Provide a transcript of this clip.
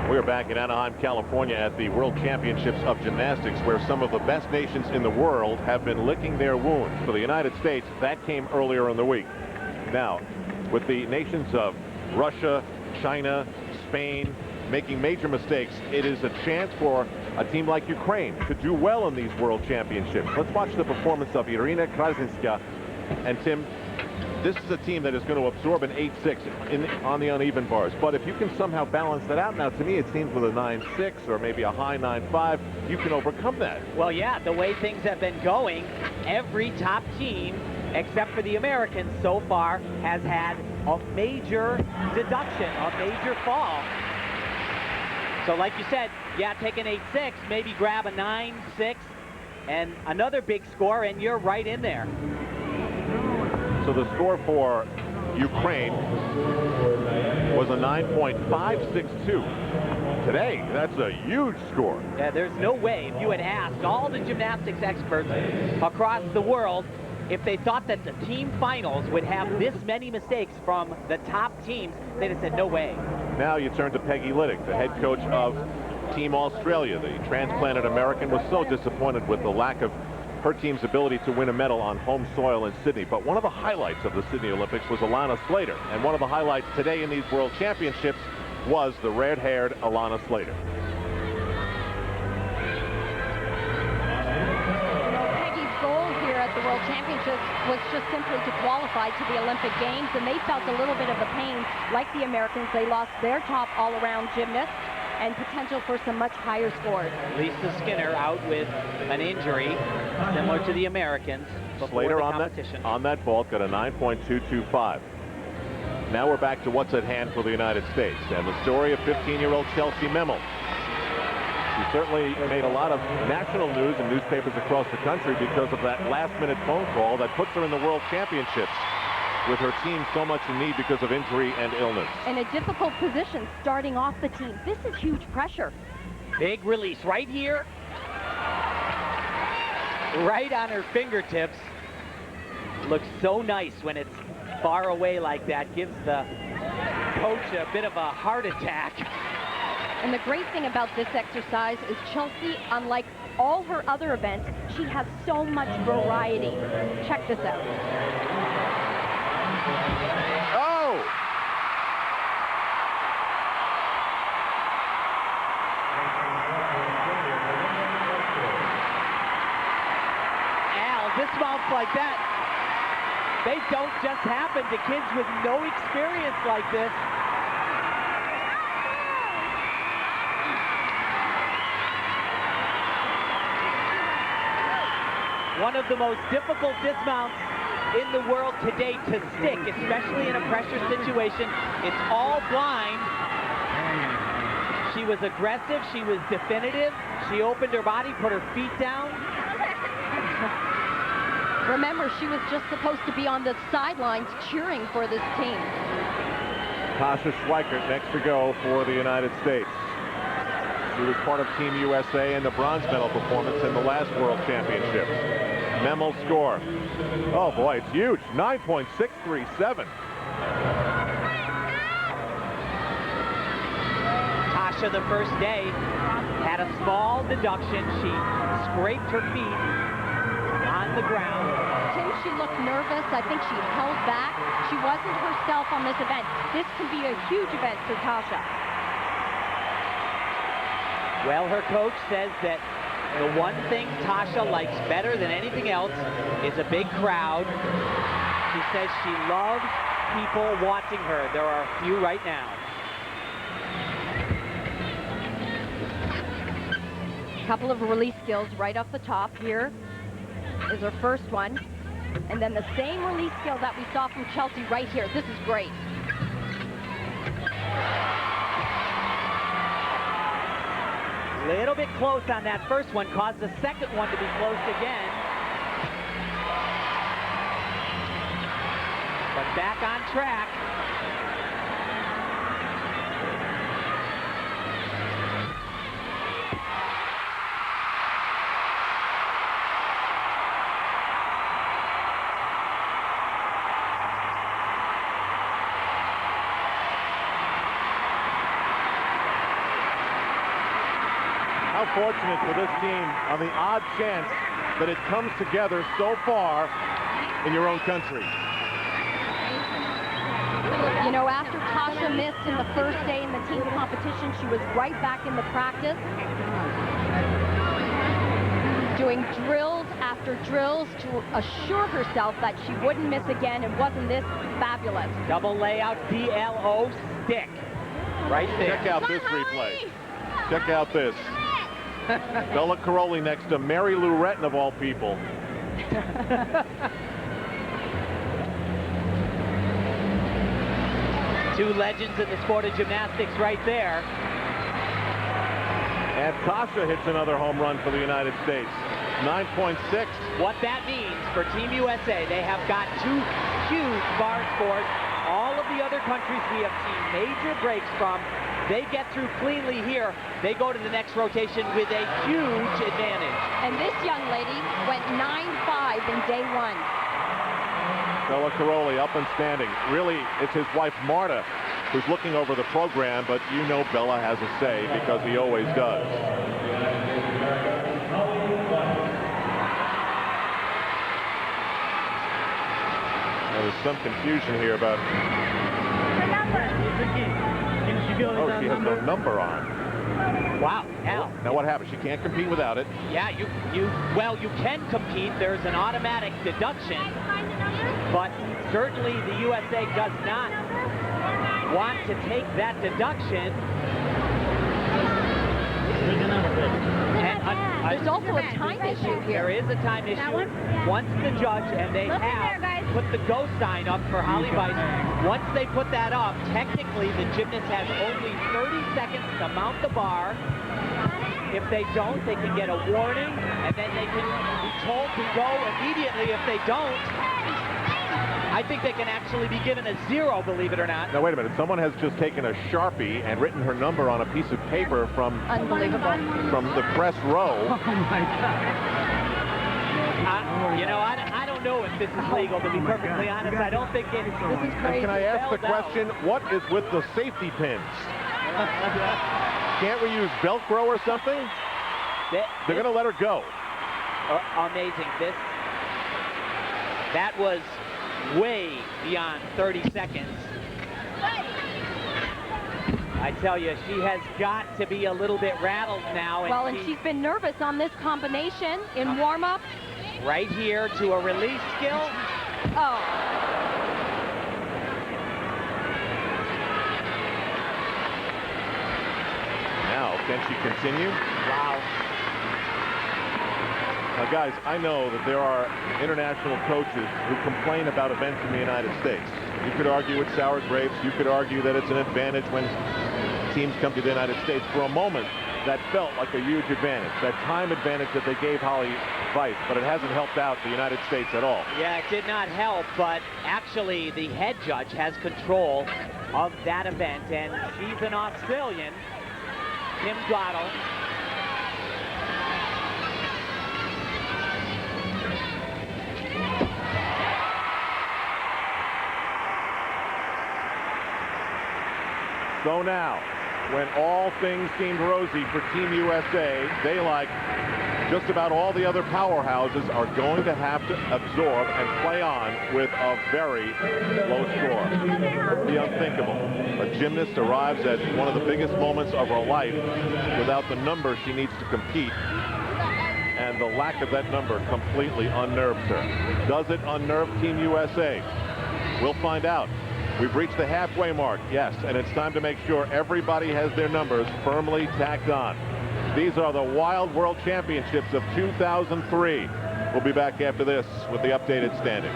We're back in Anaheim, California at the World Championships of Gymnastics, where some of the best nations in the world have been licking their wounds. For the United States, that came earlier in the week. Now, with the nations of Russia, China, Spain making major mistakes, it is a chance for a team like Ukraine to do well in these World Championships. Let's watch the performance of Irina Krasinska. And Tim, this is a team that is going to absorb an 8-6 on the uneven bars. But if you can somehow balance that out, now to me it seems with a 9-6 or maybe a high 9-5, you can overcome that. Well, yeah, the way things have been going, every top team, except for the Americans so far, has had a major deduction, a major fall. So like you said, yeah, take an 8-6, maybe grab a 9-6 and another big score, and you're right in there. So the score for Ukraine was a 9.562. Today, that's a huge score. Yeah, there's no way, if you had asked all the gymnastics experts across the world if they thought that the team finals would have this many mistakes from the top teams, they'd have said no way. Now you turn to Peggy Liddick, the head coach of Team Australia. The transplanted American was so disappointed with the lack of her team's ability to win a medal on home soil in Sydney. But one of the highlights of the Sydney Olympics was Alana Slater. And one of the highlights today in these World Championships was the red-haired Alana Slater. Peggy's goal here at the World Championships was just simply to qualify to the Olympic Games, and they felt a little bit of the pain. Like the Americans, they lost their top all-around gymnast and potential for some much higher scores. Lisa Skinner out with an injury, similar to the Americans. Slater on that vault got a 9.225. Now we're back to what's at hand for the United States, and the story of 15-year-old Chelsea Memel. She certainly made a lot of national news in newspapers across the country because of that last-minute phone call that puts her in the World Championships, with her team so much in need because of injury and illness. In a difficult position starting off the team. This is huge pressure. Big release right here. Right on her fingertips. Looks so nice when it's far away like that. Gives the coach a bit of a heart attack. And the great thing about this exercise is Chelsea, unlike all her other events, she has so much variety. Check this out. Oh! Al, dismounts like that, they don't just happen to kids with no experience like this. One of the most difficult dismounts in the world today to stick, especially in a pressure situation. It's all blind. She was aggressive, she was definitive, she opened her body, put her feet down. Remember, she was just supposed to be on the sidelines cheering for this team. Tasha Schweikert next to go for the United States. She was part of Team USA in the bronze medal performance in the last World Championships. Memel score. Oh boy, it's huge. 9.637. Tasha, the first day, had a small deduction. She scraped her feet on the ground. Tim, she looked nervous. I think she held back. She wasn't herself on this event. This can be a huge event for Tasha. Well, her coach says that the one thing Tasha likes better than anything else is a big crowd. She says she loves people watching her. There are a few right now. Couple of release skills right off the top. Here is her first one. And then the same release skill that we saw from Chelsea right here. This is great. Little bit close on that first one, caused the second one to be close again. But back on track. unfortunate for this team on the odd chance that it comes together so far in your own country. You know, after Tasha missed in the first day in the team competition, she was right back in the practice, doing drills after drills to assure herself that she wouldn't miss again. And wasn't this fabulous? Double layout DLO stick. Right there. Check out this replay. Check out this. Bella Caroli next to Mary Lou Retton of all people. Two legends in the sport of gymnastics right there. And Tasha hits another home run for the United States. 9.6. What that means for Team USA, they have got two huge bar scores. All of the other countries we have seen major breaks from, they get through cleanly here. They go to the next rotation with a huge advantage. And this young lady went 9-5 in day one. Bella Caroli up and standing. Really, it's his wife Marta who's looking over the program, but you know Bella has a say because he always does. There's some confusion here about... Oh, she has no number on. Wow. Now what happens? She can't compete without it. Yeah, well, you can compete. There's an automatic deduction, but certainly the USA does not want to take that deduction. There's also a time issue here. There is a time issue. Once the judge, and they have put the go sign up for Holly Weiss, once they put that up, technically the gymnast has only 30 seconds to mount the bar. If they don't, they can get a warning, and then they can be told to go immediately. If they don't, I think they can actually be given a 0, believe it or not. Now, wait a minute. Someone has just taken a Sharpie and written her number on a piece of paper from... Unbelievable. From the press row. Oh, my God. You know, I don't know if this is legal, to be perfectly honest. I don't think it's... This is crazy. Can I ask the question, what is with the safety pins? Can't we use Velcro or something? They're going to let her go. Amazing. That was way beyond 30 seconds. I tell you, she has got to be a little bit rattled now. And she's been nervous on this combination in warm-up. Right here to a release skill. Oh. Now, can she continue? Wow. Now, guys, I know that there are international coaches who complain about events in the United States. You could argue it's sour grapes. You could argue that it's an advantage when teams come to the United States. For a moment, that felt like a huge advantage, that time advantage that they gave Holly Weiss, but it hasn't helped out the United States at all. Yeah, it did not help, but actually the head judge has control of that event, and she's an Australian, Kim Glottal. So now, when all things seemed rosy for Team USA, they, like just about all the other powerhouses, are going to have to absorb and play on with a very low score. The unthinkable. A gymnast arrives at one of the biggest moments of her life without the number she needs to compete, and the lack of that number completely unnerves her. Does it unnerve Team USA? We'll find out. We've reached the halfway mark, yes, and it's time to make sure everybody has their numbers firmly tacked on. These are the Wild World Championships of 2003. We'll be back after this with the updated standings.